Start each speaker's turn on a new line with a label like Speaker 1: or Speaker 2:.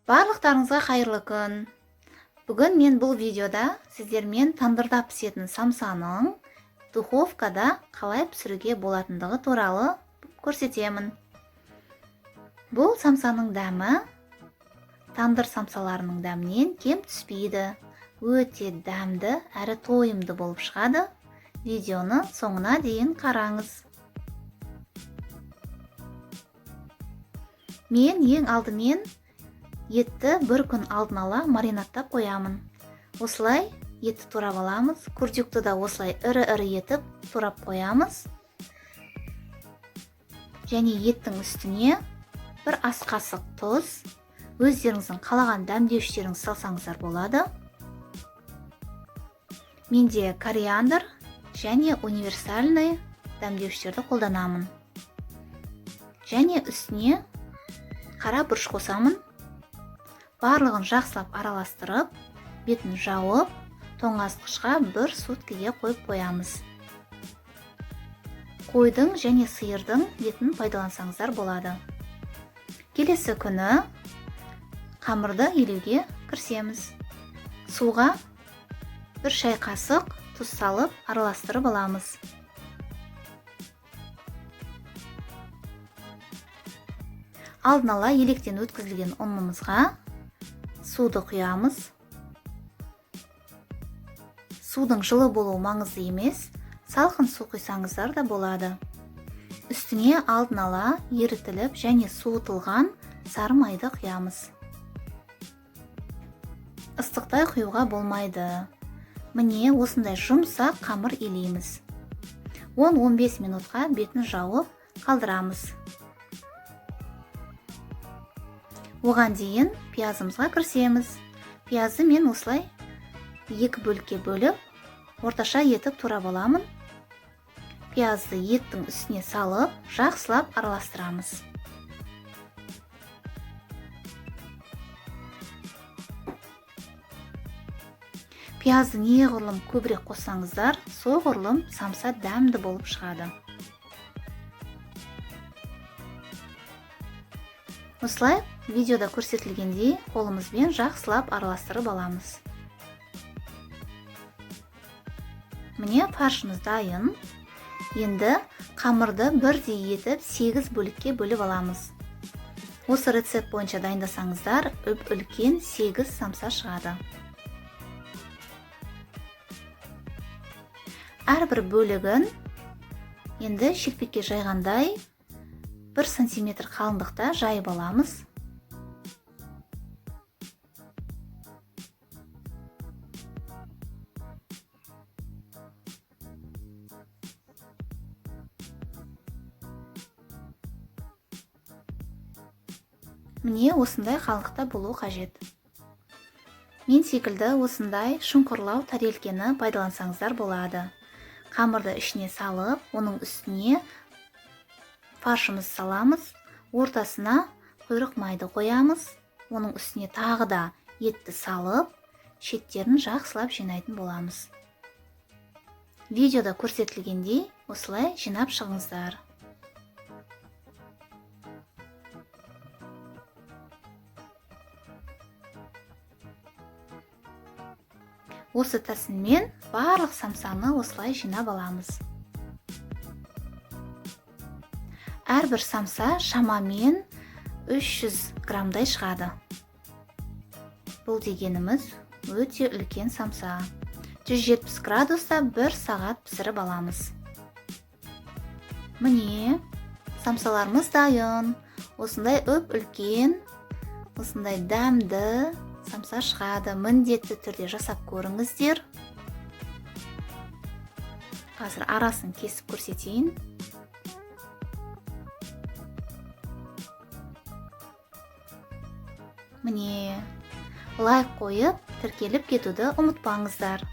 Speaker 1: Барлықтарыңызға қайырлы күн. Бүгін мен бұл видеода сіздермен тандырда пісетін самсаның духовкада қалай пісіруге болатындығы туралы көрсетемін. Бұл самсаның дәмі тандыр самсаларының дәмінен кем түспейді. Өте дәмді әрі тойымды болып шығады. Видеоны соңына дейін қараңыз. Мен ең алдымен етті бір күн алдын ала маринаттап қоямын. Осылай етті турап аламыз. Күрдюкті да осылай ірі-ірі етіп турап қоямыз. Және еттің үстіне бір ас қасық тұз, өздеріңіздің қалаған дәмдеуіштеріңіз салсаңыздар болады. Менде кориандр және универсальный дәмдеуіштерді қолданамын. Және үстіне қара бұрыш қосамын. Барлығын жақсылап араластырып, бетін жауып, тоңазытқышқа бір суткіге қойып қоямыз. Қойдың және сиырдың етін пайдалансаңыздар болады. Келесі күні қамырды илеуге кірісеміз. Суға бір шай қасық тұз салып араластырып аламыз. Алдын ала електен өткізілген ұнымызға суды құямыз. Судың жылы болуы маңызды емес, салқын су құйсаңыздар да болады. Үстіне алдын ала ерітіліп және суытылған сары майды құямыз. Ыстықтай құюға болмайды. Міне осындай жұмсақ қамыр илейміз. 10-15 минутқа бетін жауып қалдырамыз. Оған дейін пиязымызға кірісеміз. Пиязды мен осылай 2 бөлікке бөліп, орташа етіп турап аламын. Пиязды еттің үстіне салып, жақсылап араластырамыз. Пиязды неғұрлым көбірек қоссаңыздар, соғұрлым самса дәмді болып шығады. Осылай видеода көрсетілгендей қолымызбен жақсылап араластырып аламыз. Міне фаршымыз дайын. Енді қамырды бірдей етіп 8 бөлікке бөліп аламыз. Осы рецепт бойынша дайындасаңыздар, үлкен 8 самса шығады. Әрбір бөлігін енді шелпекке жайғандай 1 сантиметр қалыңдықта жайып аламыз. Міне осындай қалыңдықта болу қажет. Мен секілді осындай шұңқырлау тарелкені пайдалансаңыздар болады. Қамырды ішіне салып, оның үстіне фаршымыз саламыз, ортасына құйрық майды қоямыз, оның үстіне тағы да етті салып, шеттерін жақсылап жинайтын боламыз. Видеода көрсетілгендей осылай жинап шығыңыздар. Осы тәсілмен барлық самсаны осылай жинап аламыз. Әрбір самса шамамен 300 граммдай шығады. Бұл дегеніміз өте үлкен самса. 170 градуста 1 сағат пісіріп аламыз. Міне, самсаларымыз дайын. Осындай үлкен, осындай дәмді самса шығады. Міндетті түрде жасап көріңіздер. Қазір арасын кесіп көрсетейін. Міне, лайк қойып, тіркеліп кетуді ұмытпаңыздар.